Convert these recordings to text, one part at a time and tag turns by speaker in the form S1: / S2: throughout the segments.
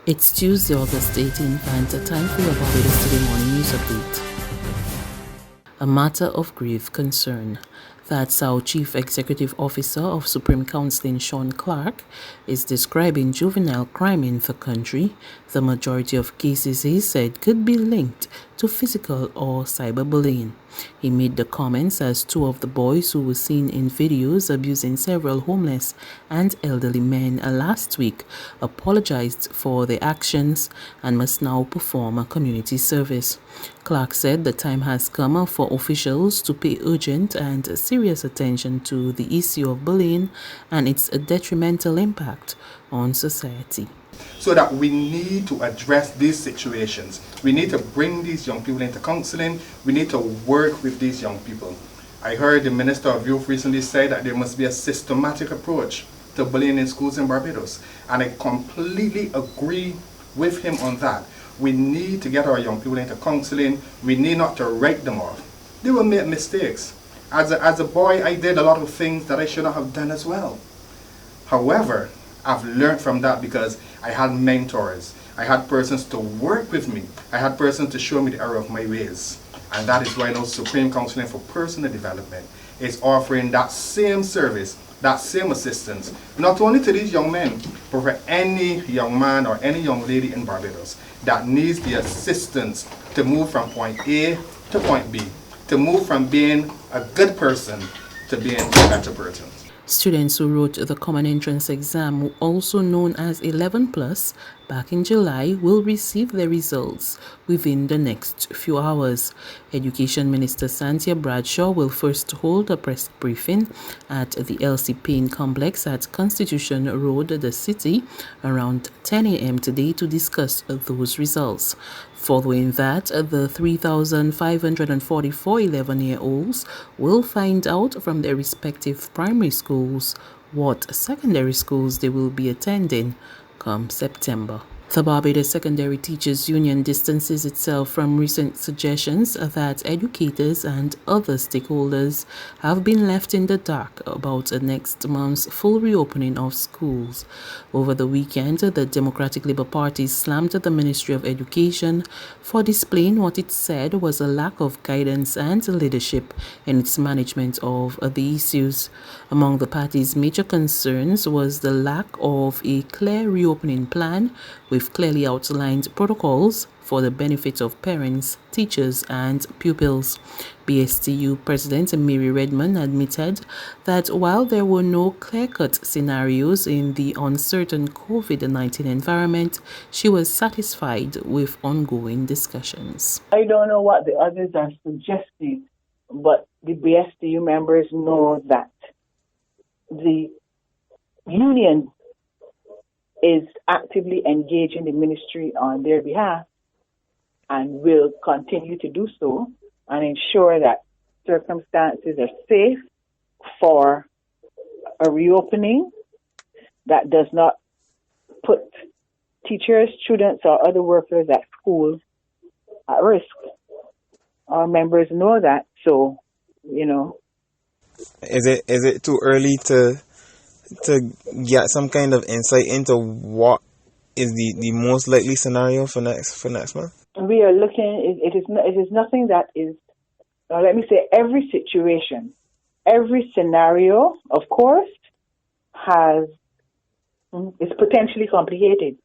S1: It's Tuesday, August 18th, and time for your Barbados Today morning news update. A matter of grave concern. That's how Chief Executive Officer of Supreme Counseling Sean Clark is describing juvenile crime in the country. The majority of cases, he said, could be linked to physical or cyberbullying. He made the comments as two of the boys who were seen in videos abusing several homeless and elderly men last week apologized for their actions and must now perform a community service. Clark said the time has come for officials to pay urgent and serious attention to the issue of bullying and its detrimental impact on society.
S2: So that we need to address these situations. We need to bring these young people into counseling. We need to work with these young people. I heard the Minister of Youth recently say that there must be a systematic approach to bullying in schools in Barbados. And I completely agree with him on that. We need to get our young people into counseling. We need not to write them off. They will make mistakes. As a boy, I did a lot of things that I should not have done as well. However, I've learned from that because I had mentors. I had persons to work with me. I had persons to show me the error of my ways. And that is why now Supreme Counseling for Personal Development is offering that same service, that same assistance, not only to these young men, but for any young man or any young lady in Barbados that needs the assistance to move from point A to point B, to move from being a good person to being a better person.
S1: Students who wrote the Common Entrance Exam, also known as 11+, back in July, will receive their results within the next few hours. Education Minister Santia Bradshaw will first hold a press briefing at the LC Payne Complex at Constitution Road, the city, around 10 a.m. today to discuss those results. Following that, the 3,544 11-year-olds will find out from their respective primary schools what secondary schools they will be attending come September. The Barbados Secondary Teachers Union distances itself from recent suggestions that educators and other stakeholders have been left in the dark about next month's full reopening of schools. Over the weekend, the Democratic Labour Party slammed the Ministry of Education for displaying what it said was a lack of guidance and leadership in its management of the issues. Among the party's major concerns was the lack of a clear reopening plan with clearly outlined protocols for the benefit of parents, teachers, and pupils. BSTU President Mary Redmond admitted that while there were no clear-cut scenarios in the uncertain COVID-19 environment, she was satisfied with ongoing discussions.
S3: I don't know what the others are suggesting, but the BSTU members know that the union is actively engaging the ministry on their behalf and will continue to do so and ensure that circumstances are safe for a reopening that does not put teachers, students, or other workers at school at risk. Our members know that, so,
S4: Is it too early to get some kind of insight into what is the most likely scenario for next month?
S3: We are looking. It is nothing that is. Let me say, every situation, every scenario, of course, is potentially complicated.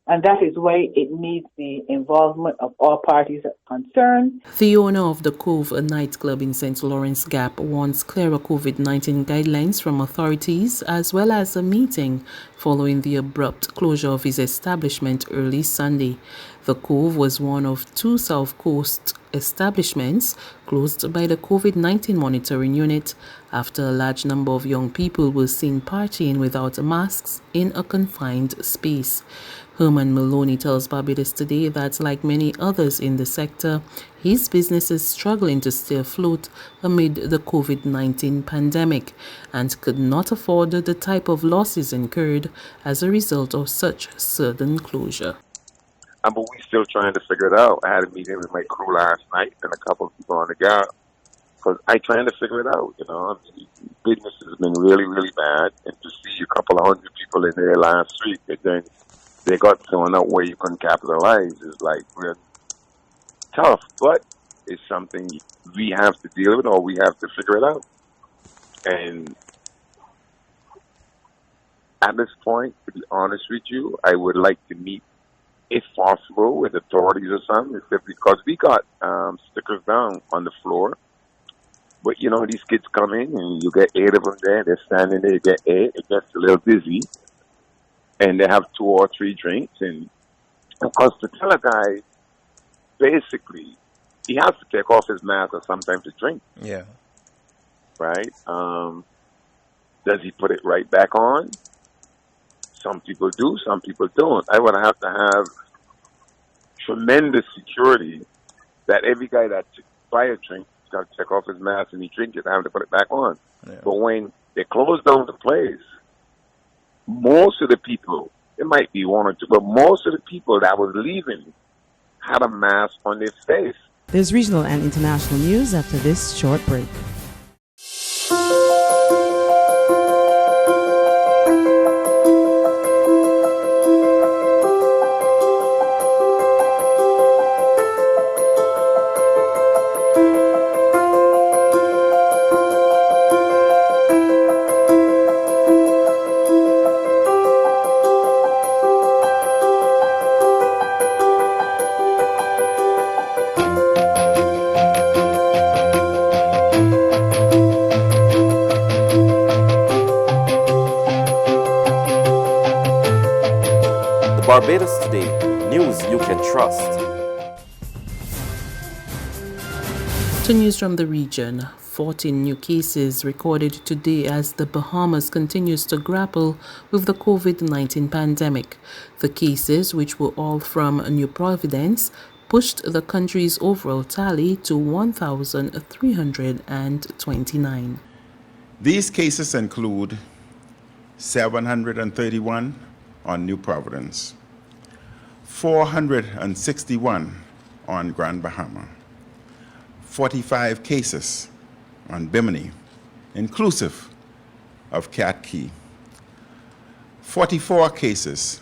S3: And that is why it needs the involvement of all parties concerned.
S1: The owner of the Cove, a nightclub in St. Lawrence Gap, wants clearer COVID-19 guidelines from authorities as well as a meeting following the abrupt closure of his establishment early Sunday. The Cove was one of two South Coast establishments closed by the COVID-19 monitoring unit after a large number of young people were seen partying without masks in a confined space. Herman Maloney tells Barbados Today that, like many others in the sector, his business is struggling to stay afloat amid the COVID-19 pandemic and could not afford the type of losses incurred as a result of such sudden closure.
S5: But we still trying to figure it out. I had a meeting with my crew last night and a couple of people on the gap because I trying to figure it out. Business has been really, really bad, and to see a couple of hundred people in there last week, again, they got thrown out where you can capitalize is like real tough, but it's something we have to deal with or we have to figure it out. And at this point, to be honest with you, I would like to meet, if possible, with authorities or something, because we got stickers down on the floor. But, you know, these kids come in and you get 8 of them there. They're standing there, you get 8. It gets a little busy. And they have 2 or 3 drinks. And, of course, to tell a guy, basically, he has to take off his mask or sometimes to drink.
S4: Yeah.
S5: Right? Does he put it right back on? Some people do, some people don't. I would have to have tremendous security that every guy that buy a drink has got to take off his mask and he drink it, I have to put it back on.
S4: Yeah.
S5: But when they close down the place, most of the people, it might be 1 or 2, but most of the people that was leaving had a mask on their face.
S6: There's regional and international news after this short break.
S7: Barbados Today, news you can trust.
S1: To news from the region, 14 new cases recorded today as the Bahamas continues to grapple with the COVID-19 pandemic. The cases, which were all from New Providence, pushed the country's overall tally to 1,329.
S8: These cases include 731 on New Providence, 461 on Grand Bahama, 45 cases on Bimini, inclusive of Cat Key, 44 cases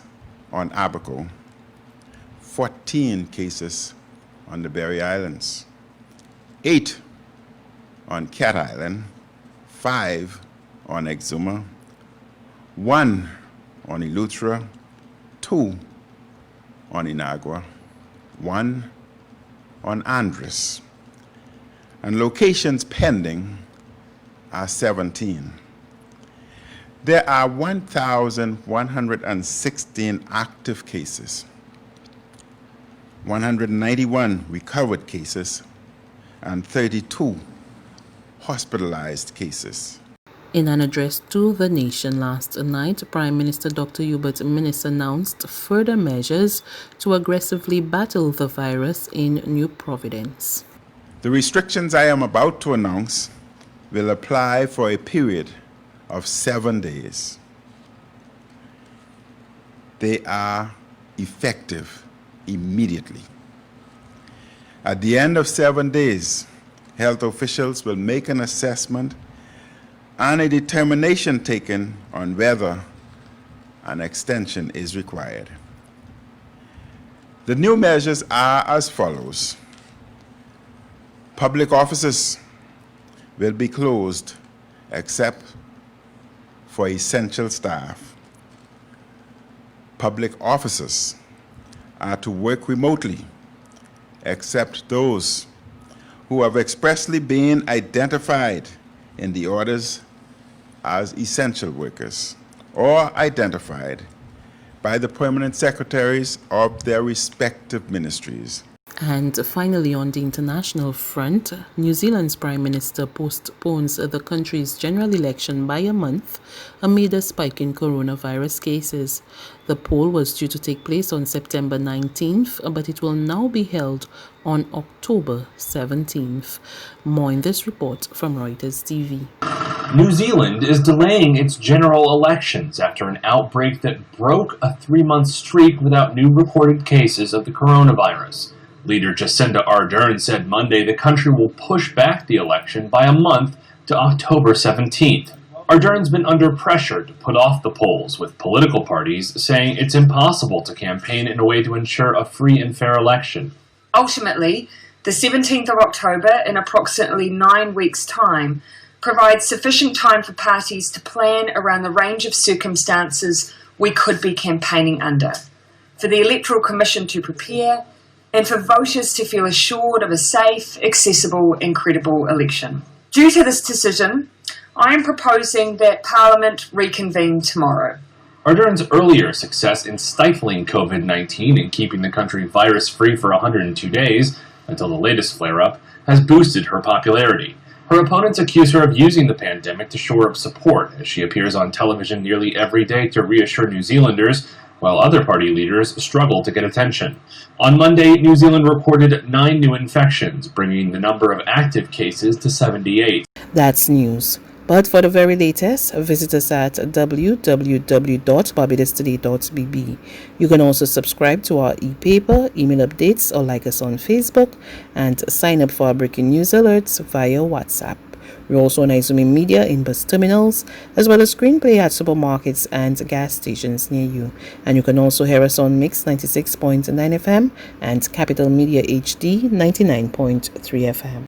S8: on Abaco, 14 cases on the Berry Islands, 8 on Cat Island, 5 on Exuma, 1 on Eleuthera, 2 on Inagua, 1 on Andres, and locations pending are 17. There are 1,116 active cases, 191 recovered cases, and 32 hospitalized cases.
S1: In an address to the nation last night, Prime Minister Dr. Hubert Minnis announced further measures to aggressively battle the virus in New Providence.
S8: The restrictions I am about to announce will apply for a period of 7 days. They are effective immediately. At the end of 7 days, health officials will make an assessment and a determination taken on whether an extension is required. The new measures are as follows. Public offices will be closed except for essential staff. Public officers are to work remotely except those who have expressly been identified in the orders as essential workers or identified by the permanent secretaries of their respective ministries.
S1: And finally, on the international front, New Zealand's Prime Minister postpones the country's general election by a month amid a spike in coronavirus cases. The poll was due to take place on September 19th, but it will now be held on October 17th. More in this report from Reuters TV.
S9: New Zealand is delaying its general elections after an outbreak that broke a 3-month streak without new recorded cases of the coronavirus. Leader Jacinda Ardern said Monday the country will push back the election by a month to October 17th. Ardern's been under pressure to put off the polls, with political parties saying it's impossible to campaign in a way to ensure a free and fair election.
S10: Ultimately, the 17th of October, in approximately 9 weeks' time, provides sufficient time for parties to plan around the range of circumstances we could be campaigning under, for the Electoral Commission to prepare, and for voters to feel assured of a safe, accessible and credible election. Due to this decision, I am proposing that Parliament reconvene tomorrow.
S9: Ardern's earlier success in stifling COVID-19 and keeping the country virus-free for 102 days, until the latest flare-up, has boosted her popularity. Her opponents accuse her of using the pandemic to shore up support, as she appears on television nearly every day to reassure New Zealanders, while other party leaders struggle to get attention. On Monday, New Zealand reported 9 new infections, bringing the number of active cases to 78.
S1: That's news. But for the very latest, visit us at www.barbadostoday.bb. You can also subscribe to our e-paper, email updates, or like us on Facebook, and sign up for our breaking news alerts via WhatsApp. We're also on Izumi Media in bus terminals, as well as screenplay at supermarkets and gas stations near you. And you can also hear us on Mix 96.9 FM and Capital Media HD 99.3 FM.